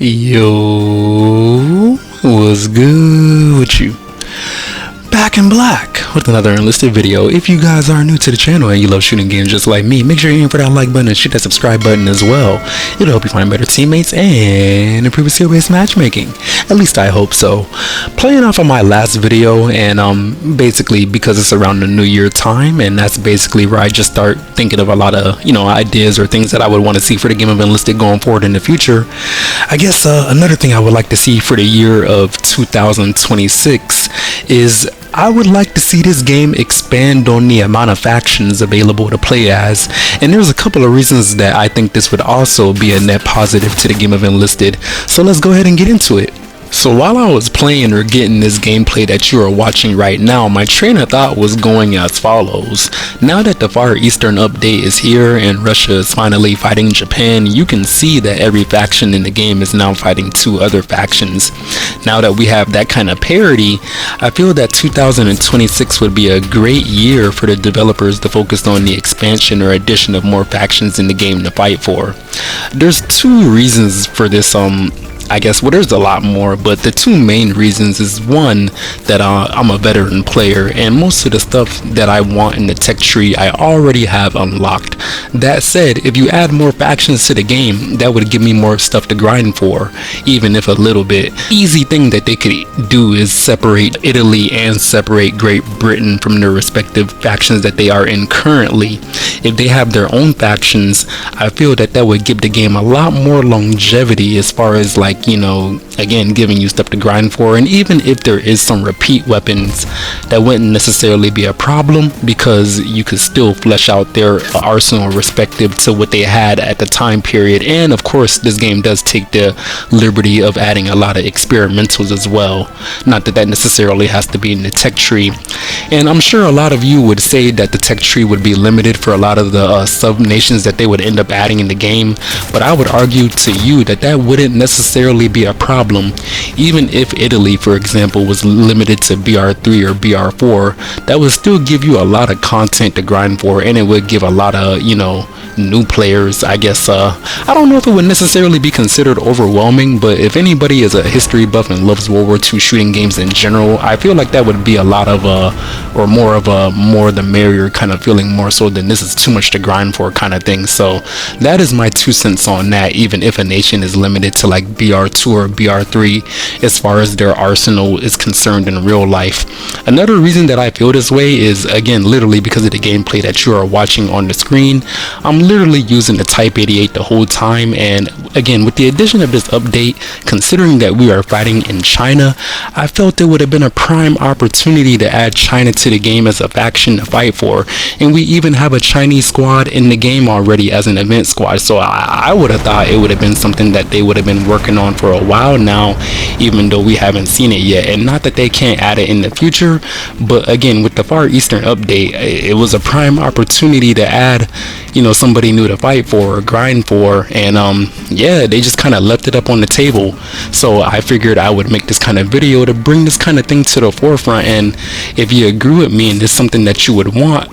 Yo, what's good with you? Back in black with another Enlisted video. If you guys are new to the channel and you love shooting games just like me, make sure you aim for that like button and shoot that subscribe button as well. It'll help you find better teammates and improve skill-based matchmaking. At least I hope so. Playing off of my last video, and basically because it's around the new year time, and that's basically where I just start thinking of a lot of ideas or things that I would want to see for the game of Enlisted going forward in the future. I guess another thing I would like to see for the year of 2026 is I would like to see this game expand on the amount of factions available to play as, and there's a couple of reasons that I think this would also be a net positive to the game of Enlisted, so let's go ahead and get into it. So while I was playing or getting this gameplay that you are watching right now, my train of thought was going as follows. Now that the Far Eastern update is here and Russia is finally fighting Japan, you can see that every faction in the game is now fighting two other factions. Now that we have that kind of parity, I feel that 2026 would be a great year for the developers to focus on the expansion or addition of more factions in the game to fight for. There's two reasons for this I guess, well, there's a lot more, but the two main reasons is one, that I'm a veteran player and most of the stuff that I want in the tech tree I already have unlocked. That said, if you add more factions to the game, that would give me more stuff to grind for, even if a little bit. Easy thing that they could do is separate Italy and separate Great Britain from their respective factions that they are in currently. If they have their own factions, I feel that that would give the game a lot more longevity as far as again, giving you stuff to grind for. And even if there is some repeat weapons, that wouldn't necessarily be a problem because you could still flesh out their arsenal respective to what they had at the time period. And of course, this game does take the liberty of adding a lot of experimentals as well. Not that that necessarily has to be in the tech tree. And I'm sure a lot of you would say that the tech tree would be limited for a lot of the sub-nations that they would end up adding in the game, but I would argue to you that that wouldn't necessarily be a problem. Even if Italy, for example, was limited to BR3 or BR4, that would still give you a lot of content to grind for, and it would give a lot of new players, I guess. I don't know if it would necessarily be considered overwhelming, but if anybody is a history buff and loves World War II shooting games in general, I feel like that would be a lot of or more of a more the merrier kind of feeling, more so than this is too much to grind for kind of thing. So that is my 2 cents on that, even if a nation is limited to like BR2 or BR3 as far as their arsenal is concerned in real life. Another reason that I feel this way is, again, literally because of the gameplay that you are watching on the screen. I'm literally using the Type 88 the whole time, and again, with the addition of this update, considering that we are fighting in China, I felt it would have been a prime opportunity to add China to the game as a faction to fight for, and we even have a Chinese squad in the game already as an event squad, so I would have thought it would have been something that they would have been working on for a while now, even though we haven't seen it yet. And not that they can't add it in the future, but again, with the Far Eastern update, it was a prime opportunity to add somebody new to fight for or grind for, and yeah, they just kind of left it up on the table. So I figured I would make this kind of video to bring this kind of thing to the forefront, and if you agree with me and this is something that you would want,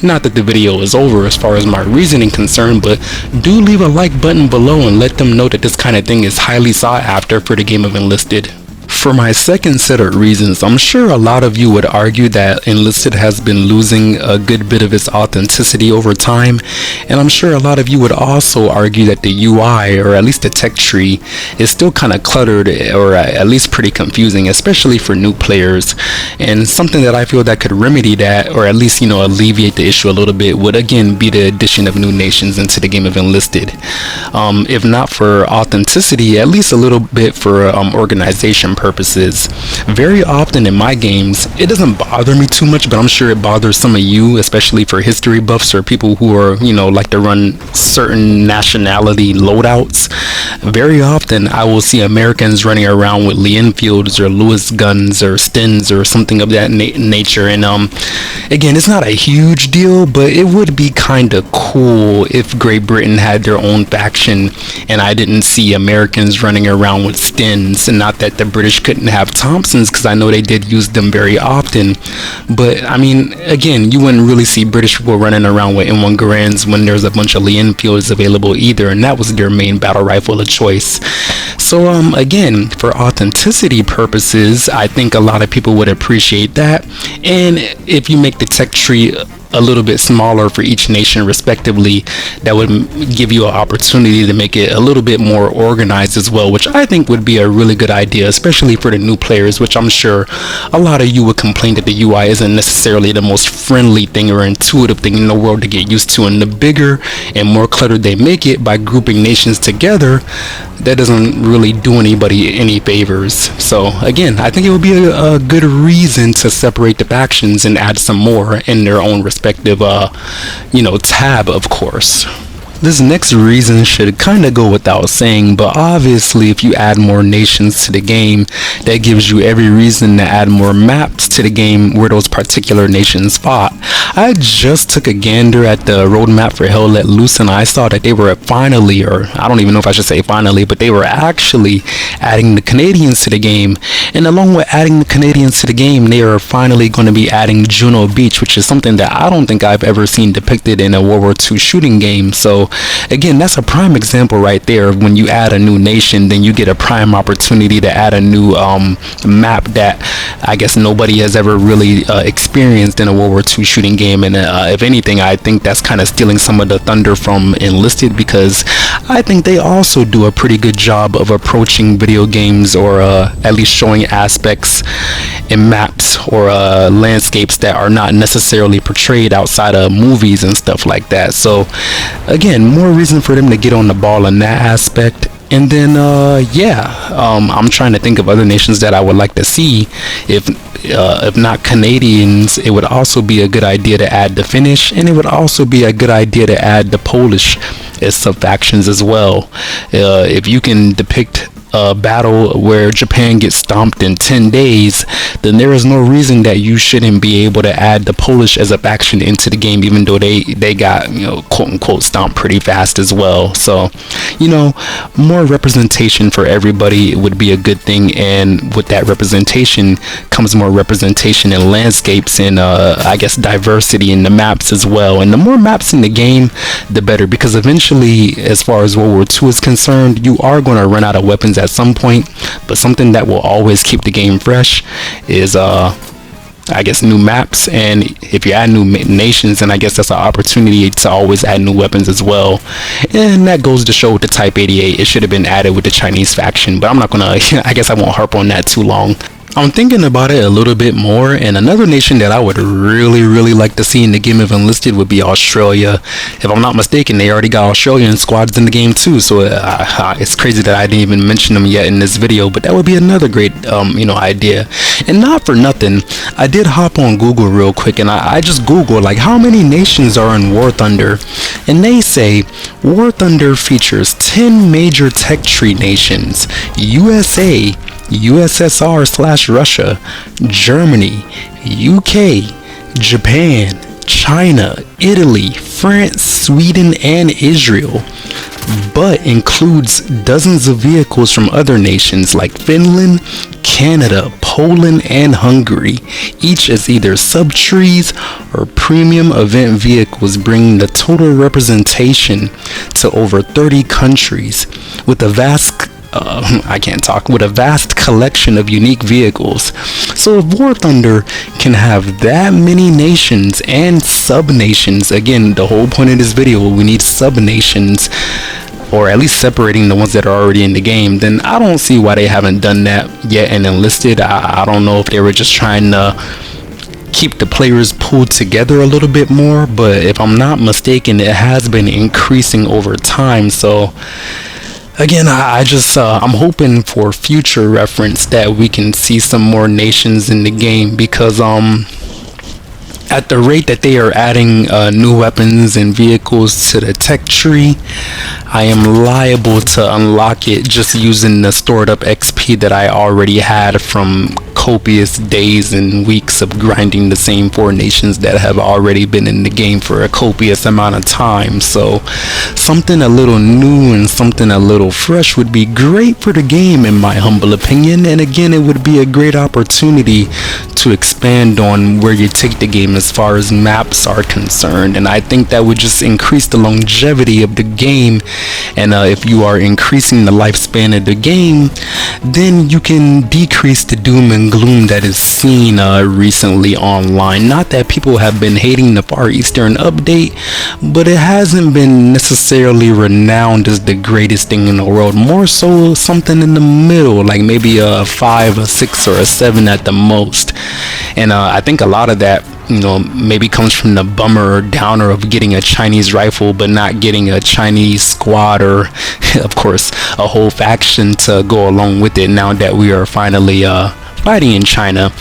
not that the video is over as far as my reasoning concerned, but do leave a like button below and let them know that this kind of thing is highly sought after for the game of Enlisted. For my second set of reasons, I'm sure a lot of you would argue that Enlisted has been losing a good bit of its authenticity over time, and I'm sure a lot of you would also argue that the UI, or at least the tech tree, is still kind of cluttered, or at least pretty confusing, especially for new players. And something that I feel that could remedy that, or at least alleviate the issue a little bit, would again be the addition of new nations into the game of Enlisted. If not for authenticity, at least a little bit for organization purposes. Very often in my games, it doesn't bother me too much, but I'm sure it bothers some of you, especially for history buffs or people who are like to run certain nationality loadouts. Very often I will see Americans running around with Lee Enfields or Lewis guns or Stens or something of that nature, and again, it's not a huge deal, but it would be kind of cool if Great Britain had their own faction and I didn't see Americans running around with Stens. And not that the British couldn't have Thompsons, because I know they did use them very often. But I mean, again, you wouldn't really see British people running around with M1 Garands when there's a bunch of Lee Enfields available either, and that was their main battle rifle of choice. So again, for authenticity purposes, I think a lot of people would appreciate that. And if you make the tech tree a little bit smaller for each nation respectively, that would give you an opportunity to make it a little bit more organized as well, which I think would be a really good idea, especially for the new players, which I'm sure a lot of you would complain that the UI isn't necessarily the most friendly thing or intuitive thing in the world to get used to. And the bigger and more cluttered they make it by grouping nations together, that doesn't really do anybody any favors. So again, I think it would be a good reason to separate the factions and add some more in their own respective tab, of course. This next reason should kind of go without saying, but obviously if you add more nations to the game, that gives you every reason to add more maps to the game where those particular nations fought. I just took a gander at the roadmap for Hell Let Loose, and I saw that they were finally, or I don't even know if I should say finally, but they were actually adding the Canadians to the game. And along with adding the Canadians to the game, they are finally going to be adding Juno Beach, which is something that I don't think I've ever seen depicted in a World War II shooting game. So again, that's a prime example right there of when you add a new nation, then you get a prime opportunity to add a new map that I guess nobody has ever really experienced in a World War II shooting game. And if anything, I think that's kind of stealing some of the thunder from Enlisted, because I think they also do a pretty good job of approaching video games, or at least showing aspects in maps or landscapes that are not necessarily portrayed outside of movies and stuff like that. So again, more reason for them to get on the ball in that aspect. And then I'm trying to think of other nations that I would like to see. If not Canadians, it would also be a good idea to add the Finnish, and it would also be a good idea to add the Polish as sub-factions as well. If you can depict a battle where Japan gets stomped in 10 days, then there is no reason that you shouldn't be able to add the Polish as a faction into the game, even though they got, quote unquote, stomped pretty fast as well. So, more representation for everybody would be a good thing, and with that representation comes more representation in landscapes and I guess diversity in the maps as well. And the more maps in the game, the better, because eventually, as far as World War II is concerned, you are going to run out of weapons at some point, but something that will always keep the game fresh is I guess new maps. And if you add new nations, then I guess that's an opportunity to always add new weapons as well. And that goes to show with the Type 88, it should have been added with the Chinese faction, but I'm not gonna I guess I won't harp on that too long. I'm thinking about it a little bit more, and another nation that I would really like to see in the game of Enlisted would be Australia. If I'm not mistaken, they already got Australian squads in the game too, so it's crazy that I didn't even mention them yet in this video, but that would be another great idea. And not for nothing, I did hop on Google real quick, and I just Googled like how many nations are in War Thunder, and they say War Thunder features 10 major tech tree nations: USA, USSR/Russia, Germany, UK, Japan, China, Italy, France, Sweden, and Israel, but includes dozens of vehicles from other nations like Finland, Canada, Poland, and Hungary, each as either sub-trees or premium event vehicles, bringing the total representation to over 30 countries, with a vast collection of unique vehicles. So if War Thunder can have that many nations and sub-nations, again, the whole point of this video, we need sub-nations, or at least separating the ones that are already in the game, then I don't see why they haven't done that yet in Enlisted. I don't know if they were just trying to keep the players pulled together a little bit more, but if I'm not mistaken, it has been increasing over time. So again, I'm hoping for future reference that we can see some more nations in the game, because at the rate that they are adding new weapons and vehicles to the tech tree, I am liable to unlock it just using the stored up XP that I already had from copious days and weeks of grinding the same 4 nations that have already been in the game for a copious amount of time. So something a little new and something a little fresh would be great for the game, in my humble opinion. And again, it would be a great opportunity to expand on where you take the game as far as maps are concerned, and I think that would just increase the longevity of the game. And if you are increasing the lifespan of the game, then you can decrease the doom and gloom that is seen recently online. Not that people have been hating the Far Eastern update, but it hasn't been necessarily renowned as the greatest thing in the world. More so something in the middle, like maybe a 5, a 6, or a 7 at the most. And I think a lot of that, maybe comes from the bummer or downer of getting a Chinese rifle but not getting a Chinese squad, or of course a whole faction to go along with it, now that we are finally fighting in China.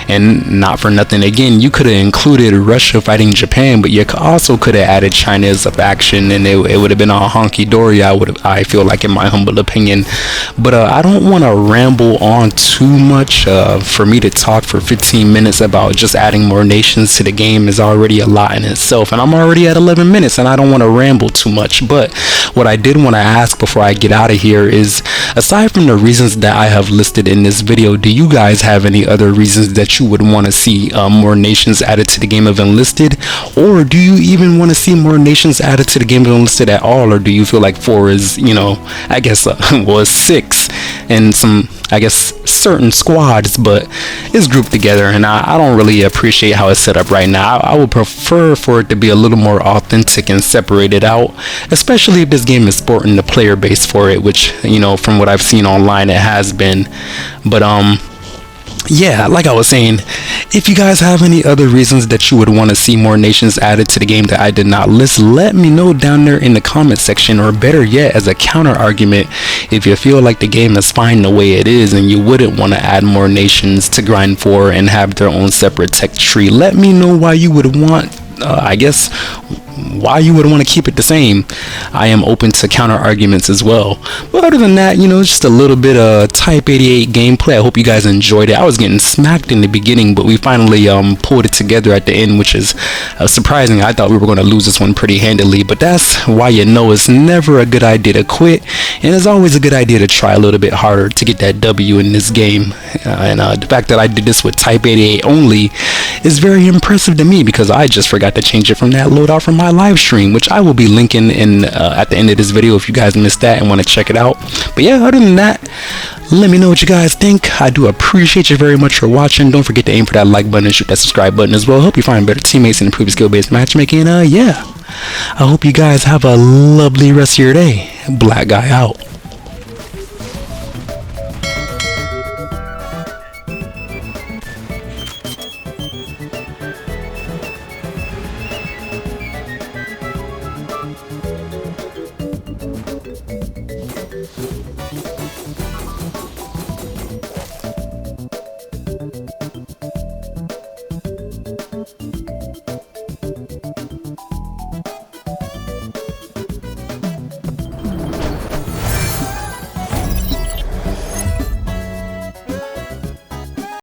And not for nothing, again, you could have included Russia fighting Japan, but you also could have added China as a faction, and it would have been all honky-dory, I feel like, in my humble opinion. But I don't want to ramble on too much. For me to talk for 15 minutes about just adding more nations to the game is already a lot in itself, and I'm already at 11 minutes, and I don't want to ramble too much. But what I did want to ask before I get out of here is, aside from the reasons that I have listed in this video, do you guys have any other reasons that you would want to see more nations added to the game of Enlisted? Or do you even want to see more nations added to the game of Enlisted at all? Or do you feel like 4 is, I guess, was 6 and some, I guess, certain squads, but it's grouped together, and I don't really appreciate how it's set up right now. I would prefer for it to be a little more authentic and separated out, especially if this game is sporting the player base for it, which, from what I've seen online, it has been. But yeah, like I was saying, if you guys have any other reasons that you would want to see more nations added to the game that I did not list, let me know down there in the comment section, or better yet, as a counter argument, if you feel like the game is fine the way it is and you wouldn't want to add more nations to grind for and have their own separate tech tree, let me know why you would want, I guess, why you would want to keep it the same. I am open to counter arguments as well. But other than that, just a little bit of Type 88 gameplay. I hope you guys enjoyed it. I was getting smacked in the beginning, but we finally pulled it together at the end, which is surprising. I thought we were going to lose this one pretty handily, but that's why it's never a good idea to quit, and it's always a good idea to try a little bit harder to get that W in this game. And the fact that I did this with Type 88 only is very impressive to me, because I just forgot to change it from that loadout from my live stream, which I will be linking in at the end of this video if you guys missed that and want to check it out. But yeah, other than that, let me know what you guys think. I do appreciate you very much for watching. Don't forget to aim for that like button and shoot that subscribe button as well. Hope you find better teammates and improve skill-based matchmaking. Yeah, I hope you guys have a lovely rest of your day. Black Guy out.